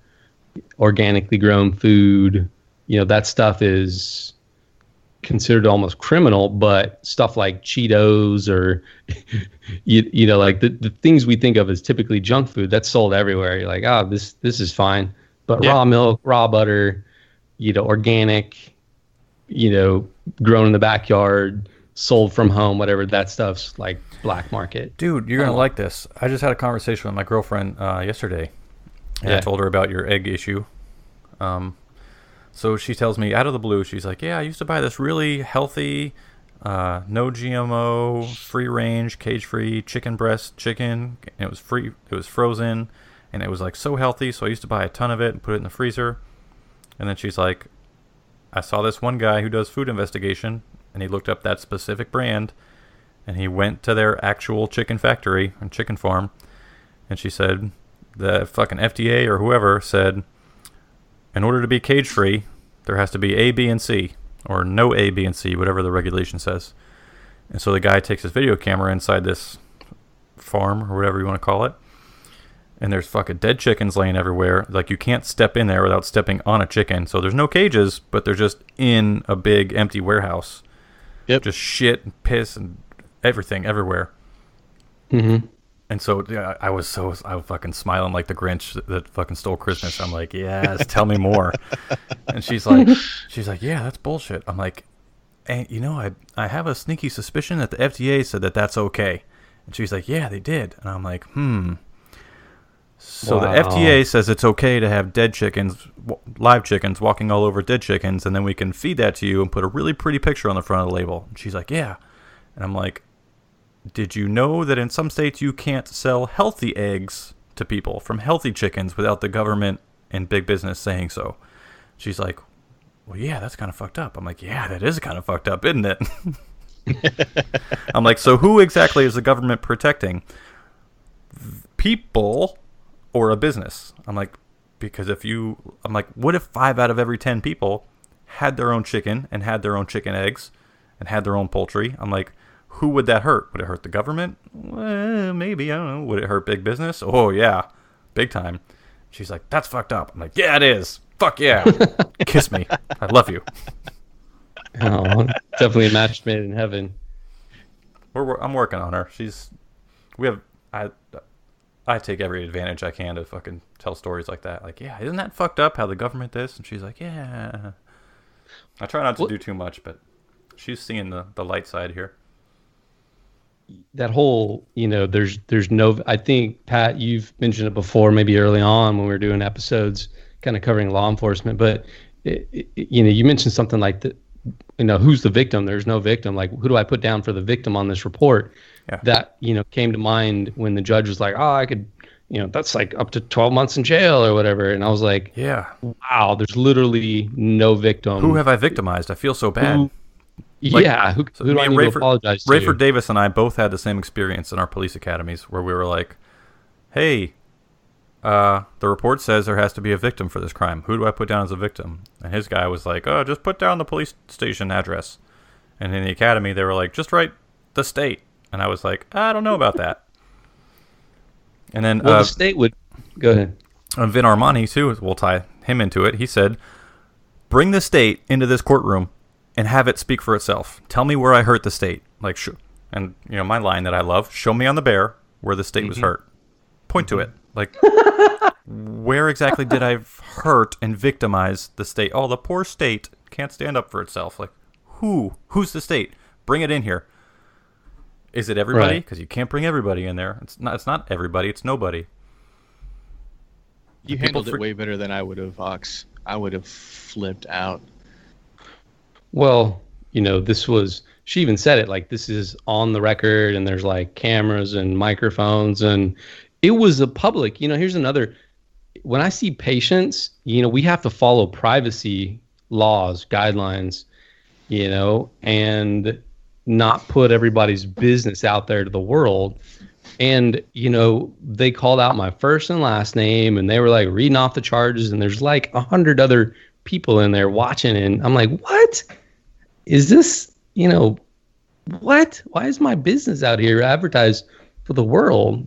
organically grown food, that stuff is considered almost criminal, but stuff like Cheetos or, like the things we think of as typically junk food, that's sold everywhere. You're like, oh, this is fine. But raw milk, raw butter, organic, grown in the backyard, sold from home, whatever, that stuff's like black market. Dude, you're gonna like this. I just had a conversation with my girlfriend yesterday, and I told her about your egg issue. So she tells me out of the blue, she's like, "Yeah, I used to buy this really healthy, no GMO, free range, cage free chicken breast chicken, and it was free. It was frozen, and it was like so healthy. So I used to buy a ton of it and put it in the freezer." And then she's like, "I saw this one guy who does food investigation, and he looked up that specific brand, and he went to their actual chicken factory and chicken farm." And she said, the fucking FDA or whoever said, in order to be cage free, there has to be A, B, and C, or no A, B, and C, whatever the regulation says. And so the guy takes his video camera inside this farm, or whatever you want to call it, and there's fucking dead chickens laying everywhere. Like, you can't step in there without stepping on a chicken. So there's no cages, but they're just in a big empty warehouse. Yep. Just shit and piss and everything everywhere. Mm-hmm. And so yeah, I was fucking smiling like the Grinch that fucking stole Christmas. I'm like, yes, tell me more. And she's like, yeah, that's bullshit. I'm like, and I have a sneaky suspicion that the FDA said that that's okay. And she's like, yeah, they did. And I'm like, So the FDA says it's okay to have dead chickens, live chickens, walking all over dead chickens, and then we can feed that to you and put a really pretty picture on the front of the label. And she's like, yeah. And I'm like, did you know that in some states you can't sell healthy eggs to people from healthy chickens without the government and big business saying so? She's like, well, yeah, that's kind of fucked up. I'm like, yeah, that is kind of fucked up, isn't it? I'm like, so who exactly is the government protecting? People or a business? I'm like, because what if 5 out of every 10 people had their own chicken and had their own chicken eggs and had their own poultry? I'm like, who would that hurt? Would it hurt the government? Well, maybe. I don't know. Would it hurt big business? Oh, yeah. Big time. She's like, that's fucked up. I'm like, yeah, it is. Fuck yeah. Kiss me. I love you. Oh, definitely a match made in heaven. I'm working on her. I take every advantage I can to fucking tell stories like that. Like, yeah, isn't that fucked up how the government this? And she's like, yeah. I try not to do too much, but she's seeing the light side here. That whole, there's no, I think, Pat, you've mentioned it before, maybe early on when we were doing episodes kind of covering law enforcement, but, you mentioned something like who's the victim? There's no victim. Like, who do I put down for the victim on this report? Yeah. That, came to mind when the judge was like, oh, I could, that's like up to 12 months in jail or whatever. And I was like, yeah, wow, there's literally no victim. Who have I victimized? I feel so bad. Who do I need to apologize to? Rayford Davis and I both had the same experience in our police academies where we were like, hey, the report says there has to be a victim for this crime. Who do I put down as a victim? And his guy was like, oh, just put down the police station address. And in the academy, they were like, just write the state. And I was like, I don't know about that. And then the state would go ahead. Vin Armani too. We'll tie him into it. He said, bring the state into this courtroom and have it speak for itself. Tell me where I hurt the state. Like, and my line that I love: show me on the bear where the state was hurt. Point to it. Like, where exactly did I hurt and victimize the state? Oh, the poor state can't stand up for itself. Like, who's the state? Bring it in here. Is it everybody? Because you can't bring everybody in there. It's not everybody. It's nobody. You handled it way better than I would have, Ox. I would have flipped out. Well, she even said it, like, this is on the record and there's like cameras and microphones, and it was a public, here's another, when I see patients, we have to follow privacy laws, guidelines, and not put everybody's business out there to the world. And, they called out my first and last name and they were like reading off the charges, and there's like 100 other people in there watching. And I'm like, what is this? What? Why is my business out here advertised for the world?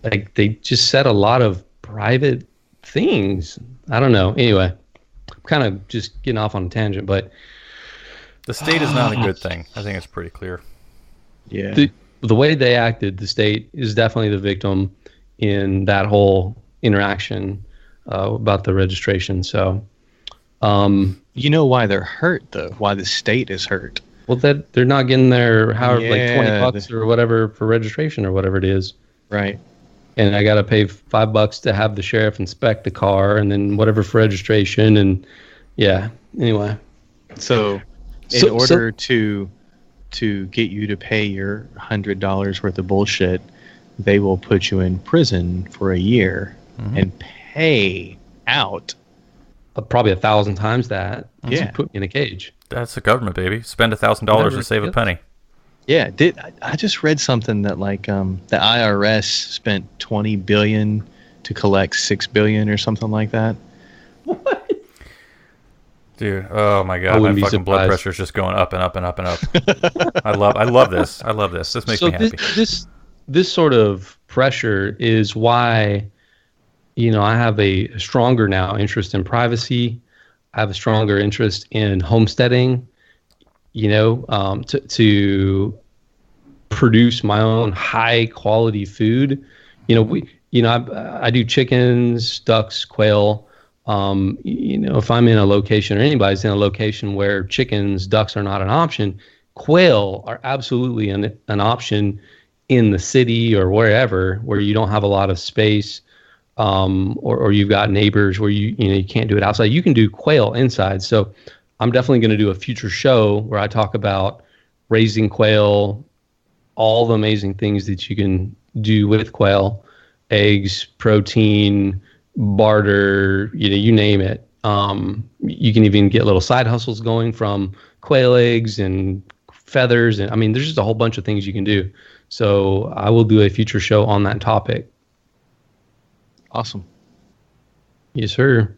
Like, they just said a lot of private things. I don't know. Anyway, I'm kind of just getting off on a tangent, but the state is not a good thing. I think it's pretty clear. Yeah. The way they acted, the state is definitely the victim in that whole interaction about the registration. So, you know why they're hurt, though? Why the state is hurt? Well, that they're not getting their like $20 or whatever for registration or whatever it is. Right. And I got to pay $5 to have the sheriff inspect the car, and then whatever for registration. And yeah, anyway. So in order to get you to pay your $100 worth of bullshit, they will put you in prison for a year and pay out probably 1,000 times that. Yeah. Put me in a cage. That's the government, baby. Spend $1,000 to save a penny. Yeah. I just read something that like the IRS spent $20 billion to collect $6 billion or something like that. What? Dude, oh my God, my fucking blood pressure is just going up and up and up and up. I love this. I love this. This makes me happy. This sort of pressure is why, I have a stronger now interest in privacy. I have a stronger interest in homesteading, to produce my own high quality food. I do chickens, ducks, quail. If I'm in a location or anybody's in a location where chickens, ducks are not an option, quail are absolutely an option in the city or wherever where you don't have a lot of space, or you've got neighbors where you can't do it outside. You can do quail inside. So I'm definitely going to do a future show where I talk about raising quail, all the amazing things that you can do with quail, eggs, protein, barter, you name it. You can even get little side hustles going from quail eggs and feathers. And I mean, there's just a whole bunch of things you can do. So I will do a future show on that topic. Awesome. Yes, sir.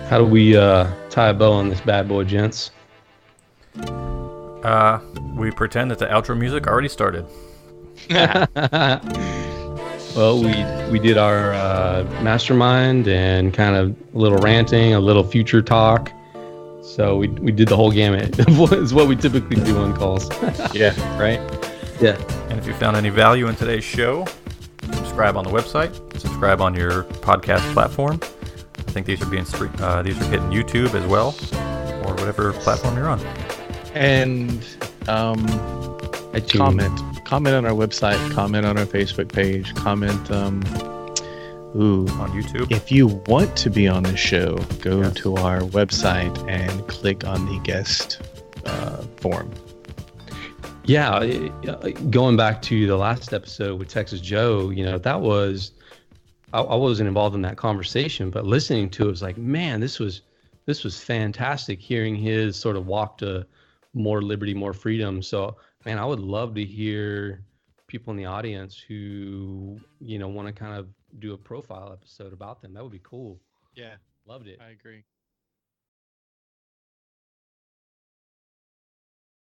How do we tie a bow on this bad boy, gents? We pretend that the outro music already started. Well, we did our mastermind and kind of a little ranting, a little future talk. So we did the whole gamut. Is what we typically do on calls. Yeah, right? Yeah. And if you found any value in today's show, subscribe on the website, subscribe on your podcast platform. I think these are hitting YouTube as well, or whatever platform you're on. And comment on our website, comment on our Facebook page, comment on YouTube. If you want to be on the show, go to our website and click on the guest form. Yeah, going back to the last episode with Texas Joe, that was, I wasn't involved in that conversation, but listening to it was like, man, this was fantastic, hearing his sort of walk to more liberty, more freedom. So, man, I would love to hear people in the audience who, want to kind of do a profile episode about them. That would be cool. Yeah. Loved it. I agree.